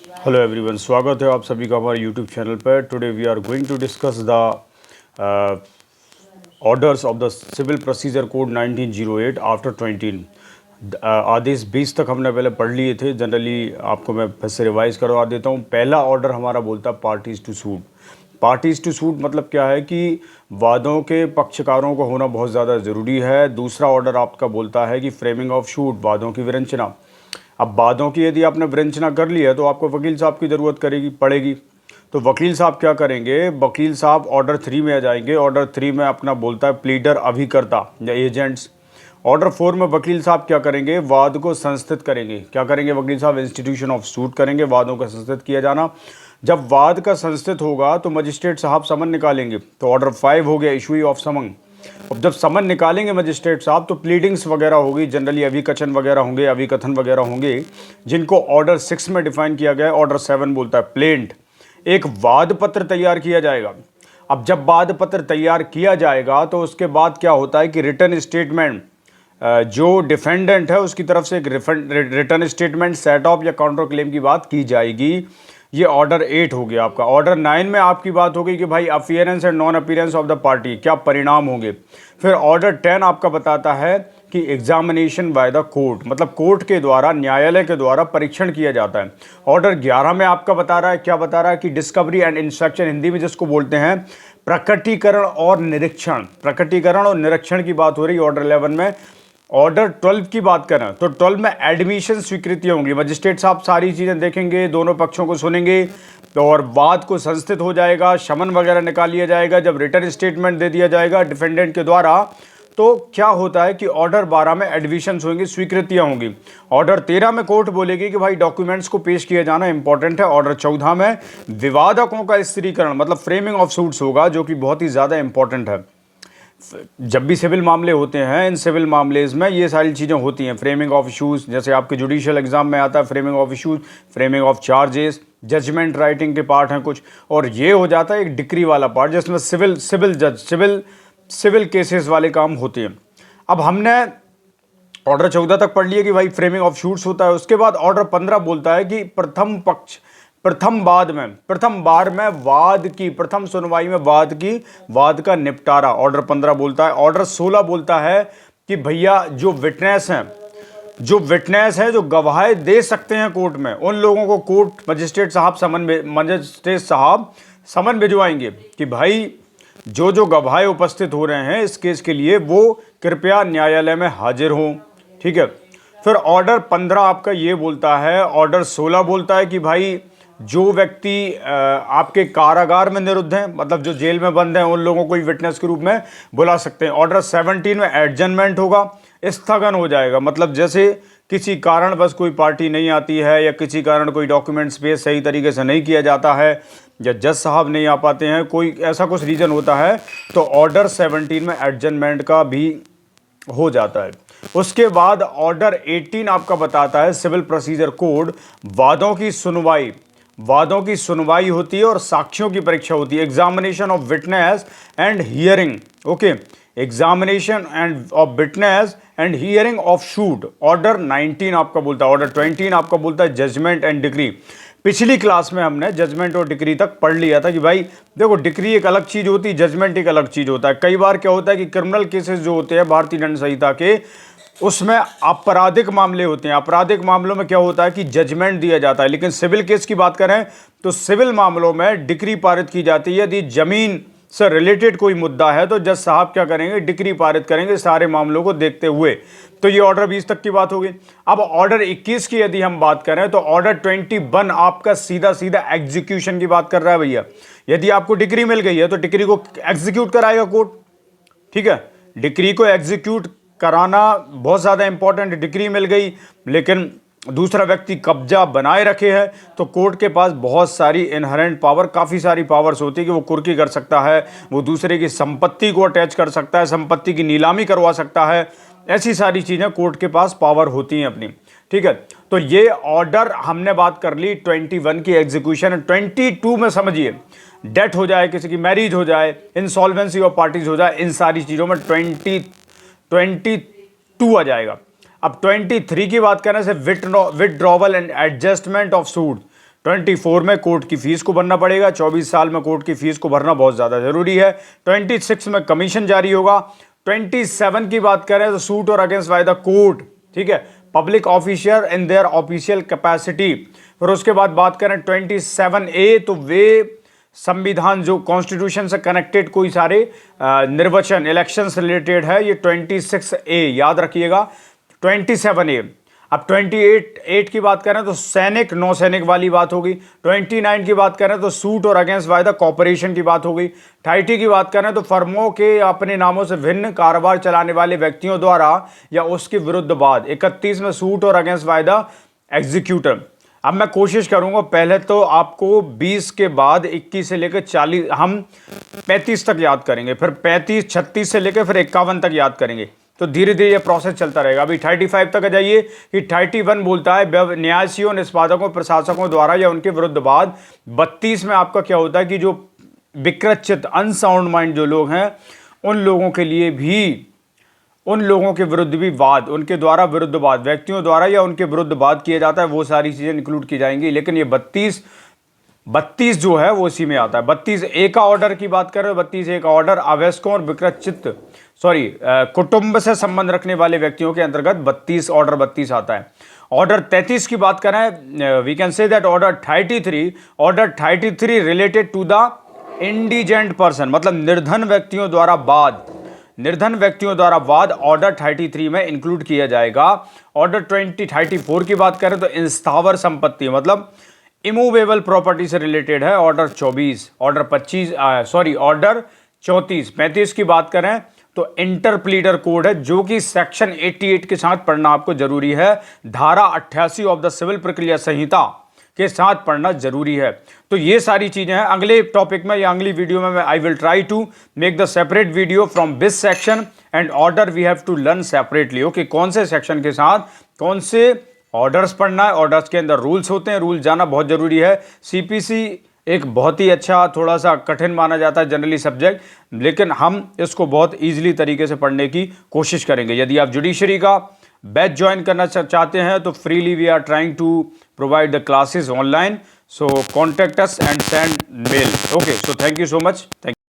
Hello everyone, स्वागत है आप सभी का हमारे यूट्यूब चैनल पर। Today we are going to discuss the orders of the civil procedure code 1908 after 20। आदेश 20 तक हमने पहले पढ़ लिए थे। जनरली आपको मैं फिर से रिवाइज करवा देता हूँ। पहला ऑर्डर हमारा बोलता है parties to suit. Parties to suit मतलब क्या है कि वादों के पक्षकारों को होना बहुत ज़्यादा ज़रूरी है। दूसरा ऑर्डर आपका बोलता है कि फ्रेमिंग ऑफ शूट, वादों की विरंचना। अब वादों की यदि आपने विरंचना कर लिया तो आपको वकील साहब की ज़रूरत पड़ेगी। तो वकील साहब क्या करेंगे? वकील साहब ऑर्डर 3 में आ जाएंगे। ऑर्डर 3 में अपना बोलता है प्लीडर, अभिकर्ता या एजेंट्स। ऑर्डर 4 में वकील साहब क्या करेंगे? वाद को संस्थित करेंगे। क्या करेंगे वकील साहब? इंस्टीट्यूशन ऑफ सूट करेंगे, वादों का संस्थित किया जाना। जब वाद का संस्थित होगा तो मजिस्ट्रेट साहब समन निकालेंगे। तो ऑर्डर 5 हो गया इशू ऑफ समन। अब जब समन निकालेंगे मजिस्ट्रेट साहब तो प्लीडिंग्स वगैरह होगी, जनरली अभिकथन वगैरह होंगे, अभिकथन वगैरह होंगे, जिनको ऑर्डर 6 में डिफाइन किया गया है। ऑर्डर 7 बोलता है प्लेंट। एक वाद पत्र तैयार किया जाएगा। अब जब वाद पत्र तैयार किया जाएगा तो उसके बाद क्या होता है कि रिटर्न स्टेटमेंट, जो डिफेंडेंट है उसकी तरफ से एक रिटर्न स्टेटमेंट, सेट ऑफ या काउंटर क्लेम की बात की जाएगी। ये ऑर्डर 8 हो गया आपका। ऑर्डर 9 में आपकी बात हो गई कि भाई appearance and non appearance of the party, क्या परिणाम होंगे। फिर ऑर्डर 10 आपका बताता है कि एग्जामिनेशन बाय द कोर्ट, मतलब कोर्ट के द्वारा, न्यायालय के द्वारा परीक्षण किया जाता है। ऑर्डर 11 में आपका बता रहा है, क्या बता रहा है कि डिस्कवरी एंड इंस्ट्रक्शन, हिंदी में जिसको बोलते हैं प्रकटीकरण और निरीक्षण। प्रकटीकरण और निरीक्षण की बात हो रही है ऑर्डर 11 में। ऑर्डर 12 की बात करें तो 12 में एडमिशन स्वीकृतियां होंगी। मजिस्ट्रेट साहब सारी चीज़ें देखेंगे, दोनों पक्षों को सुनेंगे और वाद को संस्थित हो जाएगा, शमन वगैरह निकाल लिया जाएगा। जब रिटर्न स्टेटमेंट दे दिया जाएगा डिफेंडेंट के द्वारा तो क्या होता है कि ऑर्डर 12 में एडमिशंस होंगी, स्वीकृतियां होंगी। ऑर्डर 13 में कोर्ट बोलेगी कि भाई डॉक्यूमेंट्स को पेश किया जाना इंपॉर्टेंट है। ऑर्डर 14 में विवादकों का स्थिरीकरण, मतलब फ्रेमिंग ऑफ सूट्स होगा, जो कि बहुत ही ज़्यादा इंपॉर्टेंट है। जब भी सिविल मामले होते हैं, इन सिविल मामलेज में ये सारी चीज़ें होती हैं। फ्रेमिंग ऑफ इशूज़, जैसे आपके जुडिशियल एग्जाम में आता है framing of issues, framing of charges, judgment writing के पार्ट हैं कुछ, और ये हो जाता है एक डिक्री वाला पार्ट जिसमें सिविल केसेस वाले काम होते हैं। अब हमने ऑर्डर 14 तक पढ़ लिया कि भाई फ्रेमिंग ऑफ शूट्स होता है। उसके बाद ऑर्डर 15 बोलता है कि प्रथम बार में वाद की, प्रथम सुनवाई में वाद का निपटारा। ऑर्डर 15 बोलता है। ऑर्डर 16 बोलता है कि भैया जो विटनेस हैं, जो गवाह दे सकते हैं कोर्ट में, उन लोगों को कोर्ट मजिस्ट्रेट साहब समन भिजवाएंगे कि भाई जो गवाह उपस्थित हो रहे हैं इस केस के लिए वो कृपया न्यायालय में हाजिर हों। ठीक है। फिर ऑर्डर 15 आपका ये बोलता है। ऑर्डर 16 बोलता है कि भाई जो व्यक्ति आपके कारागार में निरुद्ध हैं, मतलब जो जेल में बंद हैं, उन लोगों को विटनेस के रूप में बुला सकते हैं। ऑर्डर 17 में एडजर्नमेंट होगा, स्थगन हो जाएगा। मतलब जैसे किसी कारण बस कोई पार्टी नहीं आती है या किसी कारण कोई डॉक्यूमेंट्स पे सही तरीके से नहीं किया जाता है या जज साहब नहीं आ पाते हैं, कोई ऐसा कुछ रीज़न होता है, तो ऑर्डर 17 में एडजर्नमेंट का भी हो जाता है। उसके बाद ऑर्डर 18 आपका बताता है सिविल प्रोसीजर कोड, वादों की सुनवाई होती है और साक्ष्यों की परीक्षा होती है। Examination of witness and hearing. Okay, examination end of witness and hearing of shoot. Order 19 आपका बोलता है। ऑर्डर 20 आपका बोलता है जजमेंट एंड डिक्री। पिछली क्लास में हमने जजमेंट और डिक्री तक पढ़ लिया था कि भाई देखो, डिक्री एक अलग चीज होती है, जजमेंट एक अलग चीज होता है। कई बार क्या होता है कि क्रिमिनल केसेस जो होते हैं भारतीय दंड संहिता के, उसमें आपराधिक मामले होते हैं। आपराधिक मामलों में क्या होता है कि जजमेंट दिया जाता है। लेकिन सिविल केस की बात करें तो सिविल मामलों में डिक्री पारित की जाती है। यदि जमीन से रिलेटेड कोई मुद्दा है तो जज साहब क्या करेंगे? डिक्री पारित करेंगे सारे मामलों को देखते हुए। तो ये ऑर्डर 20 तक की बात होगी। अब ऑर्डर 21 की यदि हम बात करें तो ऑर्डर 21 आपका सीधा एग्जीक्यूशन की बात कर रहा है भैया। यदि आपको डिक्री मिल गई है तो डिक्री को एग्जीक्यूट कराएगा कोर्ट। ठीक है, डिक्री को एग्जीक्यूट कराना बहुत ज़्यादा इंपॉर्टेंट। डिक्री मिल गई लेकिन दूसरा व्यक्ति कब्जा बनाए रखे है तो कोर्ट के पास बहुत सारी इनहेरेंट पावर, काफ़ी सारी पावर्स होती है कि वो कुर्की कर सकता है, वो दूसरे की संपत्ति को अटैच कर सकता है, संपत्ति की नीलामी करवा सकता है। ऐसी सारी चीज़ें कोर्ट के पास पावर होती हैं अपनी। ठीक है, तो ये ऑर्डर हमने बात कर ली 21 की एग्जीक्यूशन। 22 में समझिए डेथ हो जाए, किसी की मैरिज हो जाए, इंसॉल्वेंसी ऑफ पार्टीज हो जाए, इन सारी चीज़ों में 22 आ जाएगा। अब 23 की बात करें से withdrawal and adjustment of suit. 24 में कोर्ट की फीस को भरना पड़ेगा, 24 साल में कोर्ट की फीस को भरना बहुत ज़्यादा जरूरी है। 26 में कमीशन जारी होगा। 27 की बात करें तो सूट और अगेंस्ट बाय द कोर्ट, ठीक है, public official in their official capacity. फिर उसके बाद बात करें 27A, तो वे संविधान जो कॉन्स्टिट्यूशन से कनेक्टेड कोई सारे निर्वाचन इलेक्शन से रिलेटेड है, ये 26A याद रखिएगा। 27A। अब 28 की बात करें तो सैनिक नौसैनिक वाली बात होगी। 29 की बात करें तो सूट और अगेंस्ट बाय द कॉर्पोरेशन की बात होगी। 30 की बात करें तो फर्मों के अपने नामों से भिन्न कारोबार चलाने वाले व्यक्तियों द्वारा या उसके विरुद्ध वाद। 31 में सूट और अगेंस्ट बाय द एग्जीक्यूटर। अब मैं कोशिश करूंगा पहले तो आपको 20 के बाद 21 से लेकर 40, हम 35 तक याद करेंगे, फिर 35, 36 से लेकर फिर 51 तक याद करेंगे, तो धीरे धीरे ये प्रोसेस चलता रहेगा। अभी 35 तक आ जाइए कि 31 बोलता है न्यायियों, निष्पादकों, प्रशासकों द्वारा या उनके विरुद्ध वाद। 32 में आपका क्या होता है कि जो विकृत अनसाउंड माइंड जो लोग हैं उन लोगों के लिए भी, उन लोगों के विरुद्ध भी वाद, उनके द्वारा विरुद्ध वाद, व्यक्तियों द्वारा या उनके विरुद्ध वाद किया जाता है, वो सारी चीजें इंक्लूड की जाएंगी। लेकिन ये 32 जो है वो इसी में आता है। 32A का ऑर्डर की बात करें, 32A का ऑर्डर अवयस्कों और विकृत कुटुंब से संबंध रखने वाले व्यक्तियों के अंतर्गत ऑर्डर 32 आता है। ऑर्डर 33 की बात करें, we can say that order 33 related to the indigent person, मतलब निर्धन व्यक्तियों द्वारा वाद ऑर्डर 33 में इंक्लूड किया जाएगा। ऑर्डर 34 की बात करें तो स्थावर संपत्ति, मतलब इमूवेबल प्रॉपर्टी से रिलेटेड है, ऑर्डर 24। ऑर्डर 35 की बात करें तो इंटरप्लीडर कोड है, जो कि सेक्शन 88 के साथ पढ़ना आपको जरूरी है। धारा 88 ऑफ द सिविल प्रक्रिया संहिता के साथ पढ़ना जरूरी है। तो ये सारी चीजें हैं। अगले टॉपिक में या अगली वीडियो में I will try to make the separate video from this section and order we have to learn separately. Okay, कौन से सेक्शन के साथ कौन से ऑर्डर्स पढ़ना है, ऑर्डर्स के अंदर रूल्स होते हैं, रूल जाना बहुत जरूरी है। सीपीसी एक बहुत ही अच्छा, थोड़ा सा कठिन माना जाता है जनरली सब्जेक्ट, लेकिन हम इसको बहुत ईजिली तरीके से पढ़ने की कोशिश करेंगे। यदि आप जुडिशरी का बैच ज्वाइन करना चाहते हैं तो freely we are trying to provide the classes online, so contact us and send mail. Okay, so thank you so much. Thank